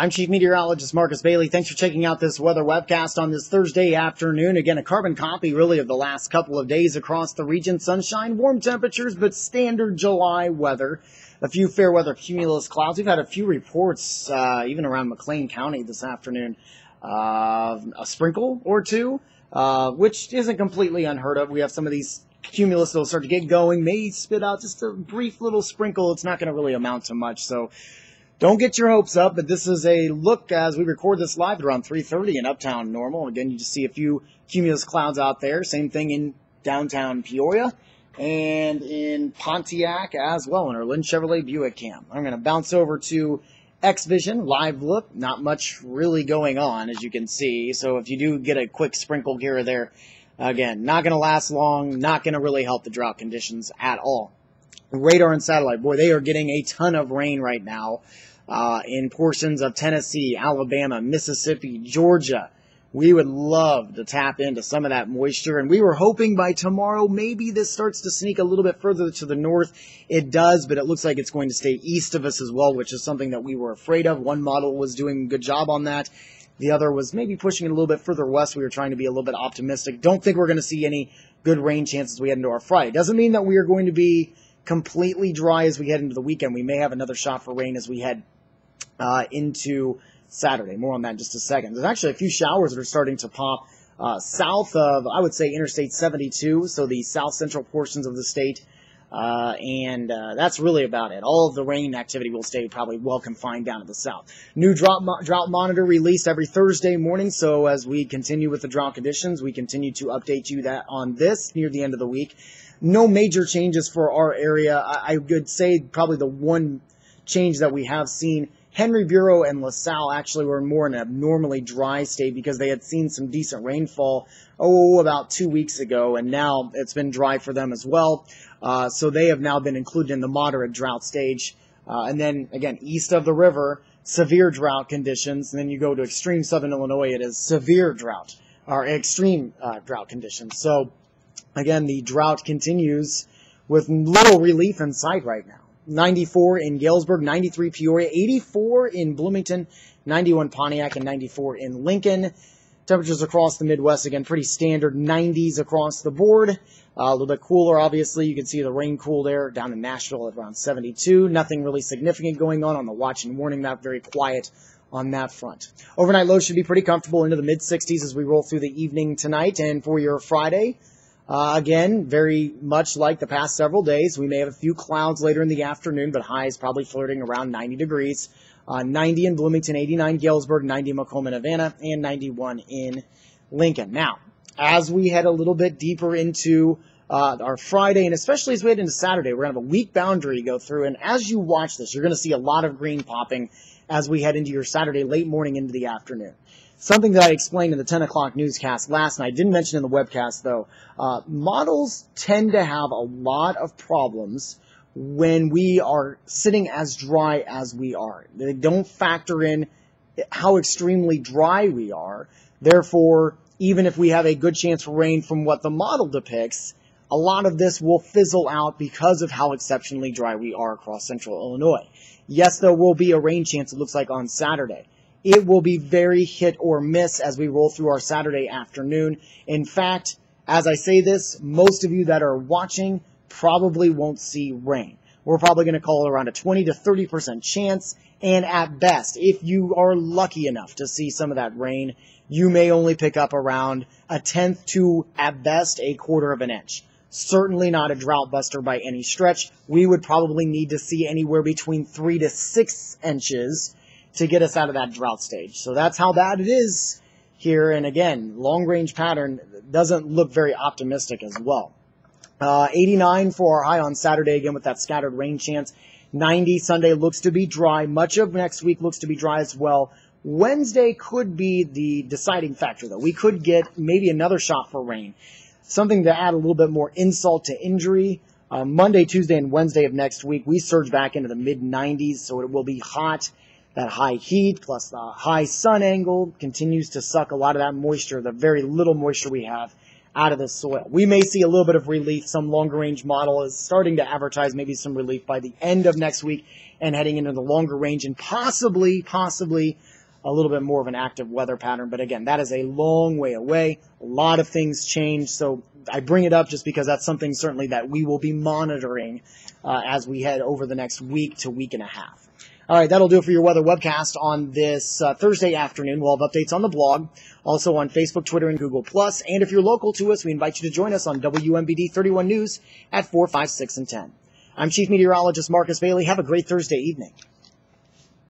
I'm Chief Meteorologist Marcus Bailey. Thanks for checking out this weather webcast on this Thursday afternoon. Again, a carbon copy really of the last couple of days across the region. Sunshine, warm temperatures, but standard July weather. A few fair weather cumulus clouds. We've had a few reports, even around McLean County this afternoon. A sprinkle or two, which isn't completely unheard of. We have some of these cumulus that'll start to get going, may spit out just a brief little sprinkle. It's not going to really amount to much, so don't get your hopes up, but this is a look as we record this live at around 3:30 in uptown Normal. Again, you just see a few cumulus clouds out there. Same thing in downtown Peoria and in Pontiac as well in our Lynn Chevrolet Buick Cam. I'm going to bounce over to X-Vision, live look. Not much really going on, as you can see. So if you do get a quick sprinkle here or there, again, not going to last long, not going to really help the drought conditions at all. Radar and satellite, boy, they are getting a ton of rain right now. In portions of Tennessee, Alabama, Mississippi, Georgia. We would love to tap into some of that moisture, and we were hoping by tomorrow maybe this starts to sneak a little bit further to the north. It does, but it looks like it's going to stay east of us as well, which is something that we were afraid of. One model was doing a good job on that. The other was maybe pushing it a little bit further west. We were trying to be a little bit optimistic. Don't think we're going to see any good rain chances we head into our Friday. Doesn't mean that we are going to be completely dry as we head into the weekend. We may have another shot for rain as we head into Saturday. More on that in just a second. There's actually a few showers that are starting to pop south of, I would say, Interstate 72, so the south central portions of the state, and that's really about it. All of the rain activity will stay probably well confined down to the south. New drought monitor released every Thursday morning, so as we continue with the drought conditions, we continue to update you that on this near the end of the week. No major changes for our area. I would say probably the one change that we have seen, Henry Bureau and LaSalle actually were more in an abnormally dry state because they had seen some decent rainfall, about 2 weeks ago, and now it's been dry for them as well. So they have now been included in the moderate drought stage. And then, again, east of the river, severe drought conditions. And then you go to extreme southern Illinois, it is severe drought, or extreme drought conditions. So, again, the drought continues with little relief in sight right now. 94 in Galesburg, 93 Peoria, 84 in Bloomington, 91 Pontiac, and 94 in Lincoln. Temperatures across the Midwest, again, pretty standard 90s across the board. A little bit cooler, obviously. You can see the rain cool there down in Nashville at around 72. Nothing really significant going on the watch and warning map. Very quiet on that front. Overnight lows should be pretty comfortable into the mid-60s as we roll through the evening tonight. And for your Friday, again, very much like the past several days, we may have a few clouds later in the afternoon, but highs probably flirting around 90 degrees. 90 in Bloomington, 89 Galesburg, 90 Macomb and Havana, and 91 in Lincoln. Now, as we head a little bit deeper into our Friday, and especially as we head into Saturday, we're going to have a week boundary go through, and as you watch this, you're going to see a lot of green popping as we head into your Saturday late morning into the afternoon. Something that I explained in the 10 o'clock newscast last night, didn't mention in the webcast though, models tend to have a lot of problems when we are sitting as dry as we are. They don't factor in how extremely dry we are. Therefore, even if we have a good chance for rain from what the model depicts, a lot of this will fizzle out because of how exceptionally dry we are across central Illinois. Yes, there will be a rain chance, it looks like, on Saturday. It will be very hit or miss as we roll through our Saturday afternoon. In fact, as I say this, most of you that are watching probably won't see rain. We're probably going to call it around a 20 to 30% chance. And at best, if you are lucky enough to see some of that rain, you may only pick up around a tenth to, at best, a quarter of an inch. Certainly not a drought buster by any stretch. We would probably need to see anywhere between 3 to 6 inches to get us out of that drought stage. So that's how bad it is here. And again, long-range pattern doesn't look very optimistic as well. 89 for our high on Saturday, again with that scattered rain chance. 90 Sunday looks to be dry. Much of next week looks to be dry as well. Wednesday could be the deciding factor, though. We could get maybe another shot for rain. Something to add a little bit more insult to injury. Monday, Tuesday, and Wednesday of next week, we surge back into the mid-90s, so it will be hot. That high heat plus the high sun angle continues to suck a lot of that moisture, the very little moisture we have, out of the soil. We may see a little bit of relief. Some longer range model is starting to advertise maybe some relief by the end of next week and heading into the longer range and possibly a little bit more of an active weather pattern. But again, that is a long way away. A lot of things change. So I bring it up just because that's something certainly that we will be monitoring as we head over the next week to week and a half. All right, that'll do it for your weather webcast on this Thursday afternoon. We'll have updates on the blog, also on Facebook, Twitter, and Google+. And if you're local to us, we invite you to join us on WMBD 31 News at 4, 5, 6, and 10. I'm Chief Meteorologist Marcus Bailey. Have a great Thursday evening.